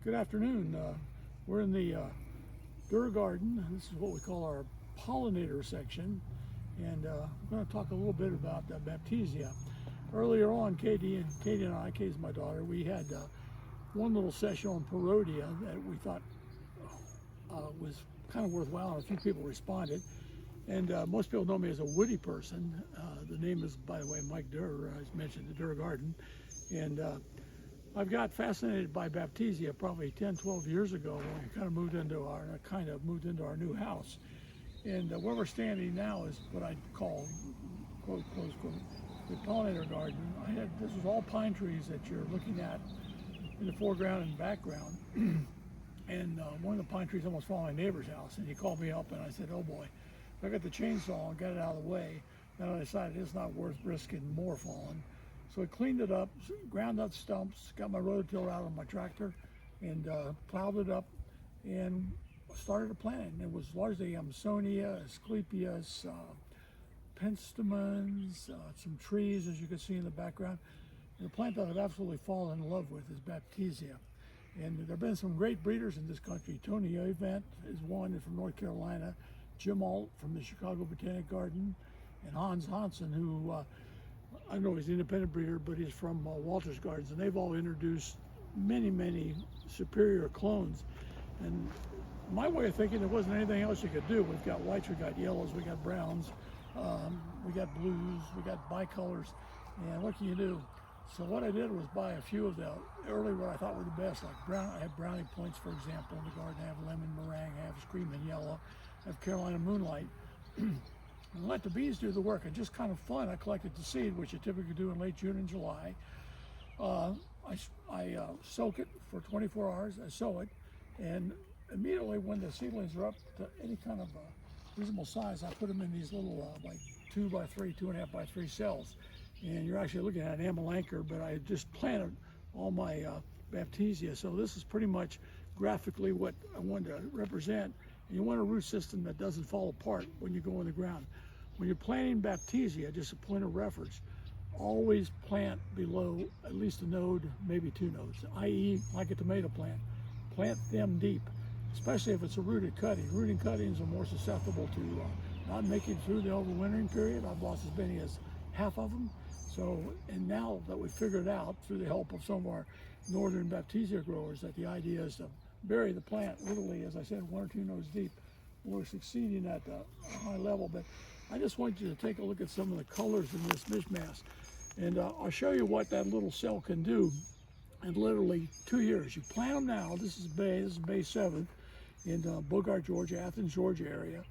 Good afternoon. We're in the Dirr garden. This is what we call our pollinator section, and we're going to talk a little bit about Baptisia. Earlier on, Katie and I, Katie's my daughter, we had one little session on Parodia that we thought was kind of worthwhile, and a few people responded. And most people know me as a woody person. The name is, by the way, Mike Dirr. I mentioned the Dirr garden. And I've got fascinated by Baptisia probably 10, 12 years ago when we kind of moved into our new house. And where we're standing now is what I'd call, quote, close quote, the pollinator garden. This was all pine trees that you're looking at in the foreground and background. And one of the pine trees almost fell on my neighbor's house, and he called me up and I said, oh boy. So I got the chainsaw and got it out of the way. Then I decided it's not worth risking more falling. So I cleaned it up, ground up stumps, got my rototiller out on my tractor, and plowed it up and started planting. It was largely Amsonia, Asclepias, penstemons, some trees, as you can see in the background. And the plant that I've absolutely fallen in love with is Baptisia. And there have been some great breeders in this country. Tony Avent is one from North Carolina, Jim Alt from the Chicago Botanic Garden, and Hans Hansen, who I don't know he's an independent breeder, but he's from Walter's Gardens, and they've all introduced many, many superior clones. And my way of thinking, there wasn't anything else you could do. We've got whites, we've got yellows, we got browns, we got blues, we got bicolors, and what can you do? So what I did was buy a few of the early what I thought were the best, like I have brownie points, for example, in the garden. I have lemon meringue, I have screaming yellow, I have Carolina moonlight. And let the bees do the work. And just kind of fun, I collected the seed, which you typically do in late June and July. I soak it for 24 hours, I sow it, and immediately when the seedlings are up to any kind of reasonable size, I put them in these little like 2 by 3, 2.5 by 3 cells. And you're actually looking at an amyl anchor, but I just planted all my Baptisia. So this is pretty much graphically what I wanted to represent. And you want a root system that doesn't fall apart when you go in the ground. When you're planting Baptisia, just a point of reference, always plant below at least a node, maybe 2 nodes, i.e. like a tomato plant. Plant them deep, especially if it's a rooted cutting. Rooted cuttings are more susceptible to not making it through the overwintering period. I've lost as many as half of them. So, and now that we've figured out through the help of some of our northern Baptisia growers that the idea is to bury the plant literally, as I said, 1 or 2 nodes deep. We're succeeding at a high level, but I just want you to take a look at some of the colors in this mishmash. And I'll show you what that little cell can do in literally 2 years. You plant them now. This is Bay 7th in Bogart, Georgia, Athens, Georgia area.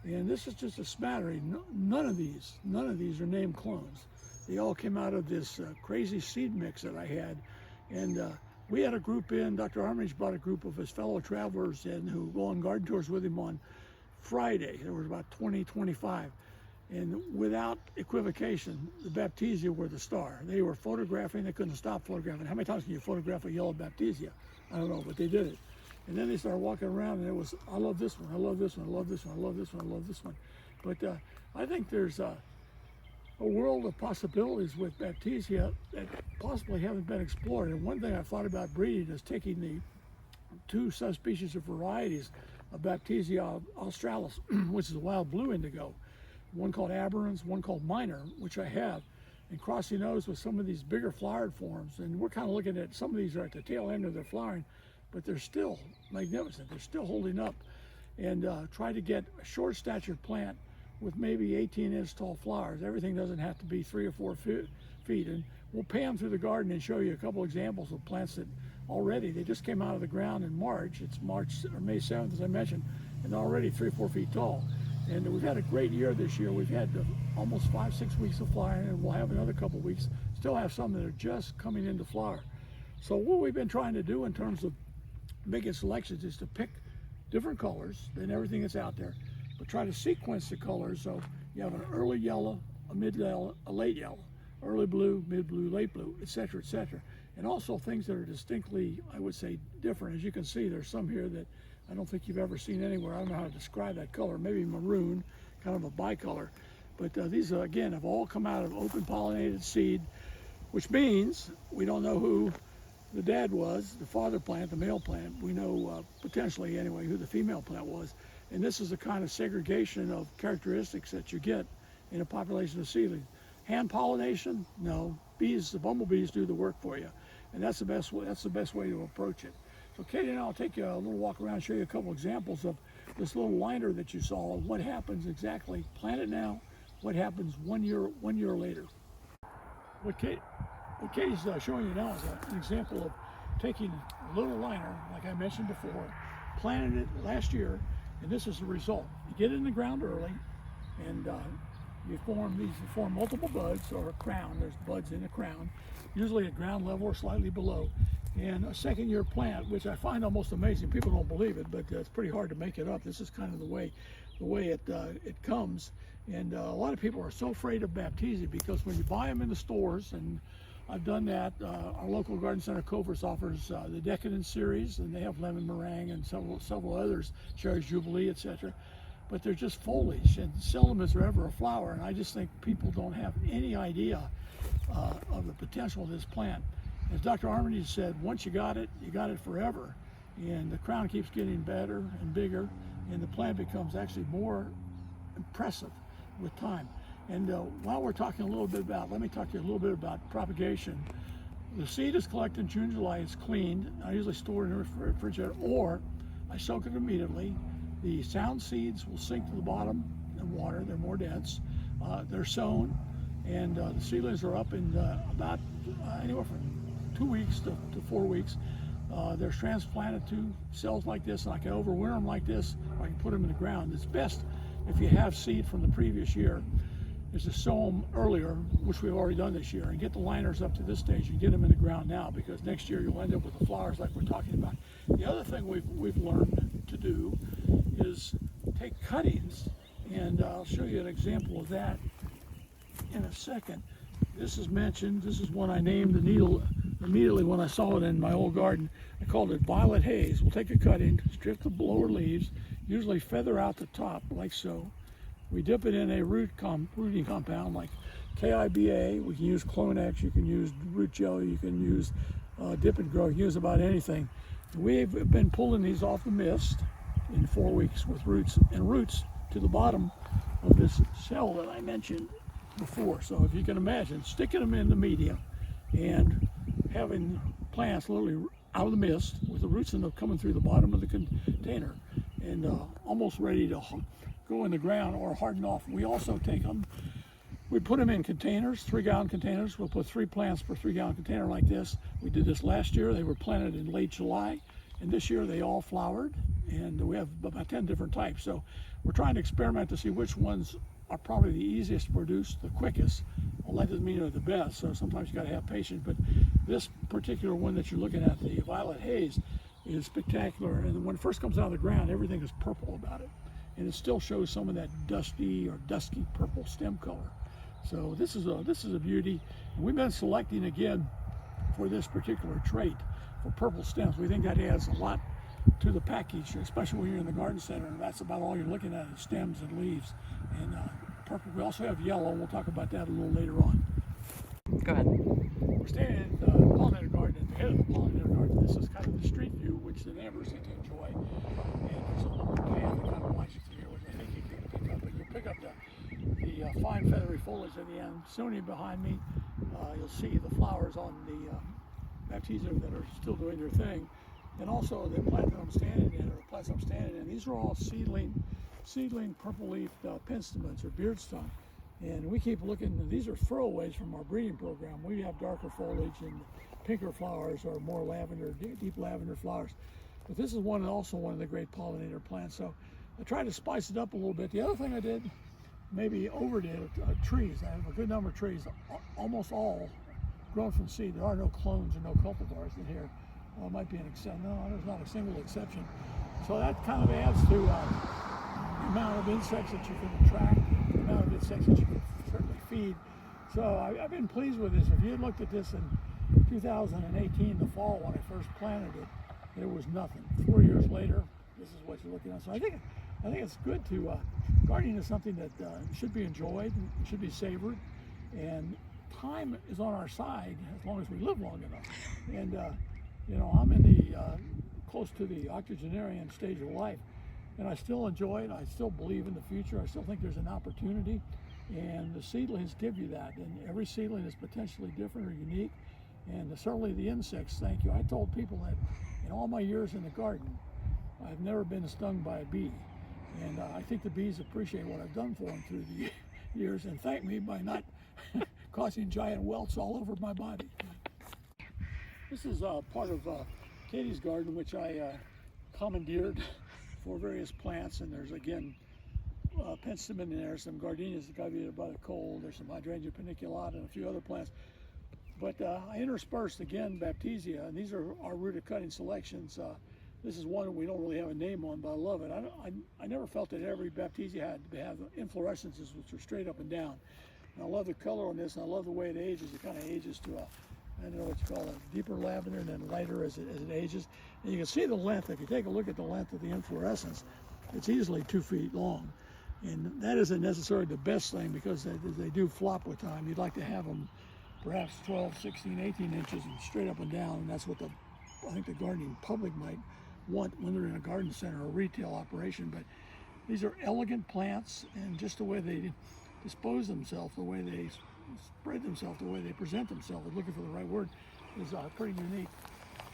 And this is just a smattering. None of these are named clones. They all came out of this crazy seed mix that I had. And we had a group in, Dr. Armitage brought a group of his fellow travelers in who go on garden tours with him on Friday. There was about 20, 25. And without equivocation, the Baptisia were the star. They were photographing, they couldn't stop photographing. How many times can you photograph a yellow Baptisia? I don't know, but they did it. And then they started walking around and it was, I love this one, I love this one, I love this one, I love this one, I love this one. But I think there's a world of possibilities with Baptisia that possibly haven't been explored. And one thing I thought about breeding is taking the 2 subspecies of varieties of Baptisia australis, which is a wild blue indigo, one called aberrans, one called minor, which I have, and crossing those with some of these bigger flowered forms. And we're kind of looking at, some of these are at the tail end of their flowering, but they're still magnificent. They're still holding up. And try to get a short statured plant with maybe 18-inch tall flowers. Everything doesn't have to be 3 or 4 feet. And we'll pan through the garden and show you a couple examples of plants that already, they just came out of the ground in March. It's March or May 7th, as I mentioned, and already 3 or 4 feet tall. And we've had a great year this year. We've had almost 5, 6 weeks of flowering, and we'll have another couple weeks. Still have some that are just coming into flower. So what we've been trying to do in terms of making selections is to pick different colors than everything that's out there, but try to sequence the colors. So you have an early yellow, a mid yellow, a late yellow, early blue, mid blue, late blue, etc., etc. And also things that are distinctly, I would say, different. As you can see, there's some here that I don't think you've ever seen anywhere. I don't know how to describe that color. Maybe maroon, kind of a bicolor. But these, again, have all come out of open pollinated seed, which means we don't know who the dad was, the father plant, the male plant. We know potentially anyway who the female plant was. And this is the kind of segregation of characteristics that you get in a population of seedlings. Hand pollination? No. Bees, the bumblebees do the work for you. And that's the best way, to approach it. So Katie and I'll take you a little walk around, show you a couple examples of this little liner that you saw, what happens exactly. Plant it now, what happens 1 year later. What Katie's showing you now is an example of taking a little liner, like I mentioned before, planted it last year, and this is the result. You get it in the ground early, and you form multiple buds, or a crown. There's buds in the crown, usually at ground level or slightly below. And a second-year plant, which I find almost amazing. People don't believe it, but it's pretty hard to make it up. This is kind of the way it comes. And a lot of people are so afraid of Baptisia because when you buy them in the stores, and I've done that, our local garden center, Cultivars, offers the Decadence series, and they have lemon meringue and several others, cherry jubilee, etc. But they're just foliage, and seldom is there ever a flower. And I just think people don't have any idea of the potential of this plant. As Dr. Armitage said, once you got it forever. And the crown keeps getting better and bigger, and the plant becomes actually more impressive with time. And while we're talking a little bit about, let me talk to you a little bit about propagation. The seed is collected in June, July. It's cleaned. I usually store it in the refrigerator, or I soak it immediately. The sound seeds will sink to the bottom in water. They're more dense. They're sown, and the seedlings are up in about anywhere from 2 weeks to 4 weeks. They're transplanted to cells like this, and I can overwinter them like this, or I can put them in the ground. It's best if you have seed from the previous year is to sow them earlier, which we've already done this year, and get the liners up to this stage and get them in the ground now, because next year you'll end up with the flowers like we're talking about. The other thing we've learned to do is take cuttings, and I'll show you an example of that in a second. This is mentioned. This is one I named the needle immediately when I saw it in my old garden. I called it Violet Haze. We'll take a cutting, strip the lower leaves, usually feather out the top like so. We dip it in a rooting compound like KIBA. We can use Clonex, you can use root jelly, you can use dip and grow, you can use about anything. We've been pulling these off the mist in 4 weeks with roots to the bottom of this cell that I mentioned before. So if you can imagine sticking them in the medium and having plants literally out of the mist with the roots in them coming through the bottom of the container and almost ready to go in the ground or harden off. We also take them, we put them in containers, 3-gallon containers. We'll put 3 plants per 3-gallon container like this. We did this last year. They were planted in late July, and this year they all flowered, and we have about 10 different types. So we're trying to experiment to see which ones are probably the easiest to produce, the quickest. Well, that doesn't mean they're the best, so sometimes you got to have patience. But this particular one that you're looking at, the Violet Haze, is spectacular. And when it first comes out of the ground, everything is purple about it, and it still shows some of that dusty purple stem color. So this is a beauty. And we've been selecting again for this particular trait for purple stems. We think that adds a lot to the package, especially when you're in the garden center, and that's about all you're looking at is stems and leaves. And purple. We also have yellow, and we'll talk about that a little later on. Go ahead. We're standing in the pollinator garden, at the head of the pollinator garden. This is kind of the street view, which the neighbors seem to enjoy. And there's a little can that kind of winds you through here, which I think you can pick up. But you'll pick up the fine feathery foliage at the end. Soon behind me, you'll see the flowers on the Baptisia that are still doing their thing. And also the plant that I'm standing in, or the plants I'm standing in, these are all seedling purple-leafed penstemons or beard stump. And we keep looking, these are throwaways from our breeding program. We have darker foliage and pinker flowers or more lavender, deep lavender flowers. But this is also one of the great pollinator plants. So I tried to spice it up a little bit. The other thing I did, maybe overdid, trees. I have a good number of trees, almost all grown from seed. There are no clones or no cultivars in here. Might be an exception. No, there's not a single exception. So that kind of adds to the amount of insects that you can attract, the amount of insects that you can certainly feed. So I've been pleased with this. If you had looked at this in 2018, the fall, when I first planted it, there was nothing. 4 years later, this is what you're looking at. So I think it's good to, gardening is something that should be enjoyed, should be savored, and time is on our side as long as we live long enough. And You know, I'm in the close to the octogenarian stage of life, and I still enjoy it. I still believe in the future. I still think there's an opportunity, and the seedlings give you that. And every seedling is potentially different or unique, and certainly the insects. Thank you. I told people that in all my years in the garden, I've never been stung by a bee, and I think the bees appreciate what I've done for them through the years, and thank me by not causing giant welts all over my body. This is part of Katie's garden, which I commandeered for various plants, and there's again penstemon in there, some gardenias that got eaten by the cold, there's some hydrangea paniculata and a few other plants. But I interspersed again Baptisia, and these are our rooted cutting selections. This is one we don't really have a name on, but I love it. I never felt that every Baptisia had to have inflorescences which are straight up and down. And I love the color on this, and I love the way it ages. It kind of ages to a, I don't know what you call it, deeper lavender and then lighter as it ages. And you can see the length. If you take a look at the length of the inflorescence, it's easily 2 feet long. And that isn't necessarily the best thing because they do flop with time. You'd like to have them perhaps 12, 16, 18 inches and straight up and down. And that's what I think the gardening public might want when they're in a garden center or retail operation. But these are elegant plants, and just the way they dispose themselves, the way they spread themselves, the way they present themselves, looking for the right word, is pretty unique.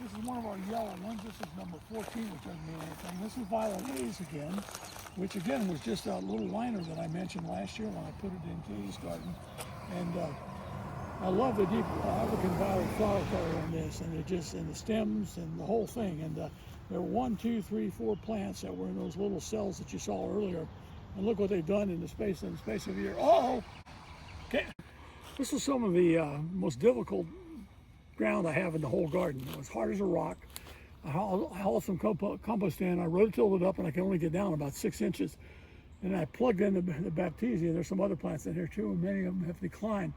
This is one of our yellow ones. This is number 14, which doesn't mean anything. This is Violet Haze again, which again was just a little liner that I mentioned last year when I put it in Katie's garden. And I love the deep African violet flower color on this, and it just, and the stems and the whole thing. And there were 1, 2, 3, 4 plants that were in those little cells that you saw earlier. And look what they've done in the space of a year. Oh, okay. This is some of the most difficult ground I have in the whole garden. It was hard as a rock. I hauled some compost in. I rototilled it up, and I can only get down about 6 inches. And I plugged in the Baptisia. There's some other plants in here too, and many of them have declined.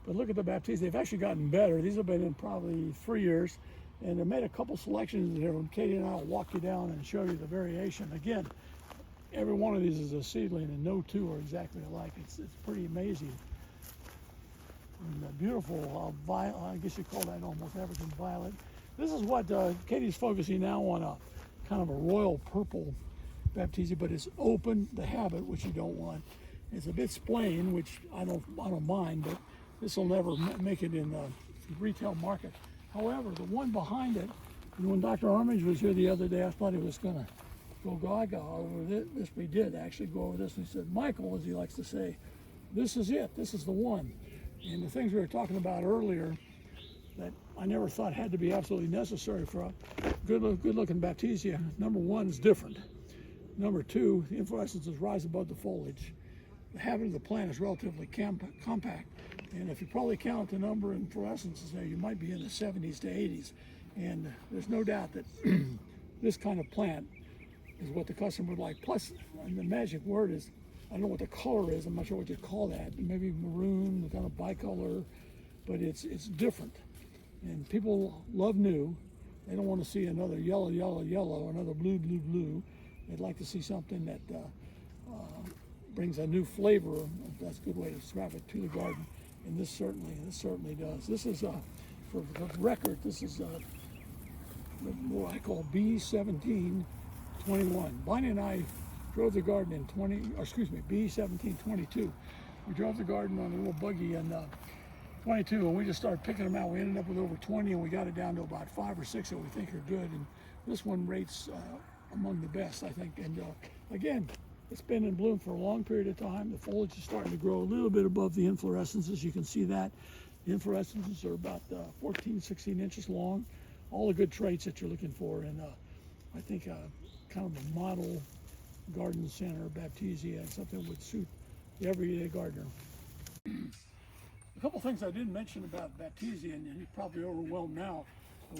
But look at the Baptisia. They've actually gotten better. These have been in probably 3 years. And I made a couple selections here, and Katie and I will walk you down and show you the variation. Again, every one of these is a seedling, and no two are exactly alike. It's pretty amazing. And beautiful violet, I guess you call that almost African violet. This is what Katie's focusing now on, a kind of a royal purple Baptisia, but it's open, the habit, which you don't want. It's a bit splaying, which I don't mind, but this will never make it in the retail market. However, the one behind it, and when Dr. Armitage was here the other day, I thought he was going to go gaga over this. We did actually go over this, and he said, Michael, as he likes to say, this is it, this is the one. And the things we were talking about earlier that I never thought had to be absolutely necessary for a good-looking Baptisia. Number one is different. Number two, the inflorescences rise above the foliage. The habit of the plant is relatively compact. And if you probably count the number of inflorescences there, you might be in the 70s to 80s. And there's no doubt that this kind of plant is what the customer would like. Plus, and the magic word is, I don't know what the color is, I'm not sure what you call that. Maybe maroon, kind of bicolor, but it's different. And people love new. They don't want to see another yellow, yellow, yellow, another blue, blue, blue. They'd like to see something that brings a new flavor, if that's a good way to describe it, to the garden. And this certainly does. This is, for the record, this is what I call B1721. Bonnie and I drove the garden in B1722. We drove the garden on a little buggy in 22, and we just started picking them out. We ended up with over 20, and we got it down to about 5 or 6 that we think are good. And this one rates among the best, I think. And again, it's been in bloom for a long period of time. The foliage is starting to grow a little bit above the inflorescences. You can see that. The inflorescences are about 14, 16 inches long. All the good traits that you're looking for. And I think kind of a model garden center Baptisia, and something that would suit the everyday gardener. A couple things I didn't mention about Baptisia, and you're probably overwhelmed now.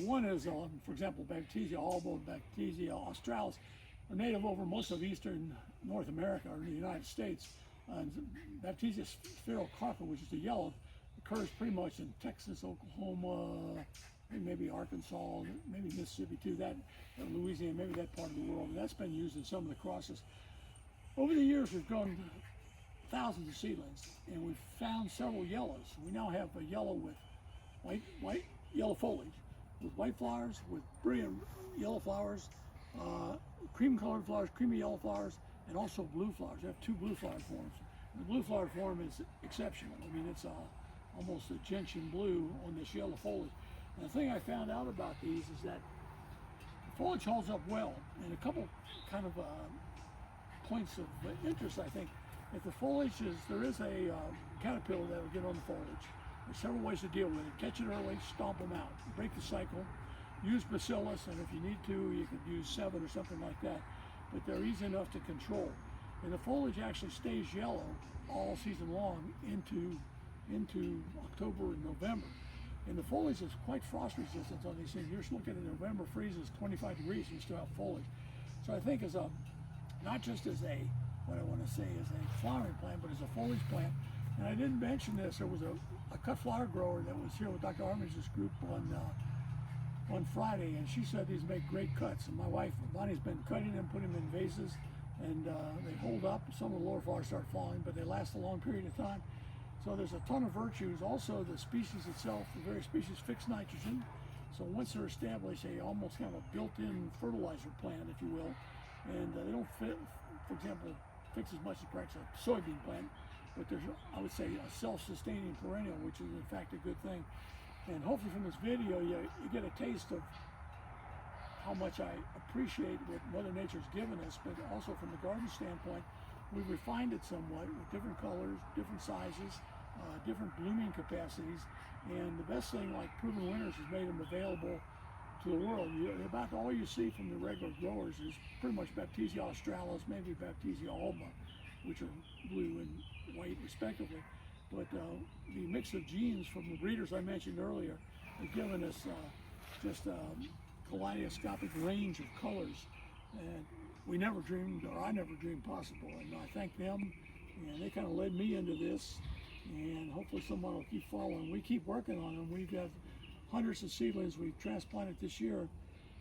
One is, for example, Baptisia alba, Baptisia australis, are native over most of eastern North America or the United States. And Baptisia spherocarpa, which is the yellow, occurs pretty much in Texas, Oklahoma, maybe Arkansas, maybe Mississippi too, that Louisiana, maybe that part of the world. And that's been used in some of the crosses. Over the years, we've grown thousands of seedlings, and we've found several yellows. We now have a yellow with white yellow foliage, with white flowers, with brilliant yellow flowers, cream colored flowers, creamy yellow flowers, and also blue flowers. They have 2 blue flower forms. The blue flower form is exceptional. I mean, it's almost a gentian blue on this yellow foliage. And the thing I found out about these is that the foliage holds up well, and a couple kind of points of interest, I think. If the foliage is, there is a caterpillar that will get on the foliage. There's several ways to deal with it. Catch it early, stomp them out, break the cycle, use bacillus, and if you need to, you could use 7 or something like that. But they're easy enough to control. And the foliage actually stays yellow all season long into October and November. And the foliage is quite frost resistant on these things. You're just looking at November freezes 25 degrees and you still have foliage. So I think as a, not just as a, what I want to say is a flowering plant, but as a foliage plant. And I didn't mention this, there was a cut flower grower that was here with Dr. Armitage's group on Friday, and she said these make great cuts. And my wife, Bonnie's been cutting them, putting them in vases, and they hold up. Some of the lower flowers start falling, but they last a long period of time. So there's a ton of virtues. Also, the species itself, the various species fix nitrogen. So once they're established, they almost have a built-in fertilizer plant, if you will. And they don't fit, for example, fix as much as perhaps a soybean plant, but there's, I would say, a self-sustaining perennial, which is in fact a good thing. And hopefully from this video, you get a taste of how much I appreciate what Mother Nature's given us, but also from the garden standpoint, we've refined it somewhat with different colors, different sizes, different blooming capacities, and the best thing, like Proven Winners, has made them available to the world. About all you see from the regular growers is pretty much Baptisia australis, maybe Baptisia alba, which are blue and white respectively. But the mix of genes from the breeders I mentioned earlier have given us just a kaleidoscopic range of colors, and we never dreamed, or I never dreamed possible. And I thank them, and they kind of led me into this, and hopefully someone will keep following. We keep working on them. We've got hundreds of seedlings we've transplanted this year,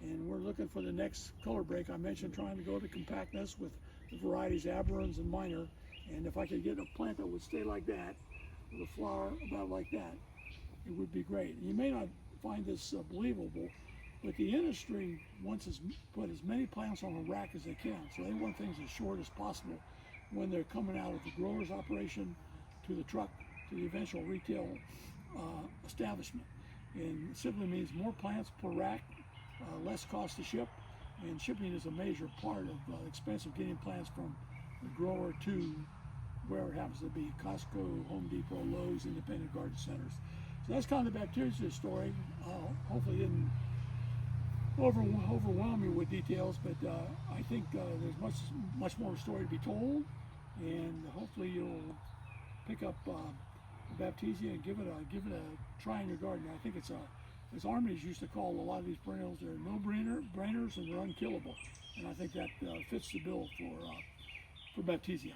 and we're looking for the next color break. I mentioned trying to go to compactness with the varieties Aberrans and Minor, and if I could get a plant that would stay like that, with a flower about like that, it would be great. You may not find this believable, but the industry wants to put as many plants on a rack as they can, so they want things as short as possible when they're coming out of the grower's operation to the truck to the eventual retail establishment. And it simply means more plants per rack, less cost to ship, and shipping is a major part of the expense of getting plants from the grower to wherever it happens to be, Costco, Home Depot, Lowe's, independent garden centers. So that's kind of the Baptisia story. Hopefully it didn't overwhelm you with details, but I think there's much more story to be told, and hopefully you'll pick up Baptisia and give it a try in your garden. I think it's as Armitage used to call a lot of these perennials, they're no-brainers and they're unkillable, and I think that fits the bill for Baptisia.